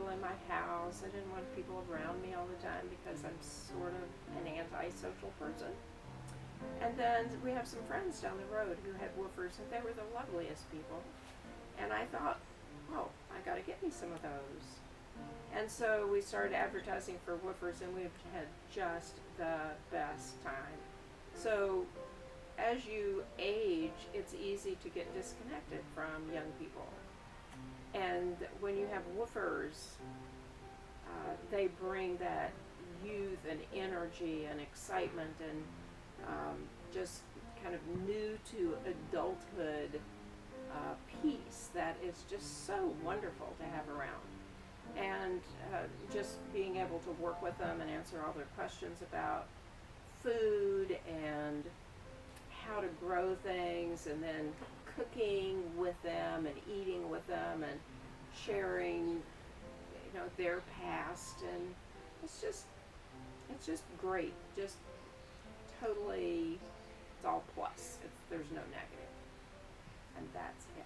people in my house. I didn't want people around me all the time because I'm sort of an antisocial person. And then we have some friends down the road who had woofers, and they were the loveliest people. And I thought, oh, I got to get me some of those. And so we started advertising for woofers, and we've had just the best time. So as you age, it's easy to get disconnected from young people. And when you have woofers, they bring that youth and energy and excitement and just kind of new to adulthood piece that is just so wonderful to have around. And just being able to work with them and answer all their questions about food and how to grow things, and then cooking with them and eating with them and sharing, their past, and it's just great. Just totally, it's all plus. There's no negative, and that's it.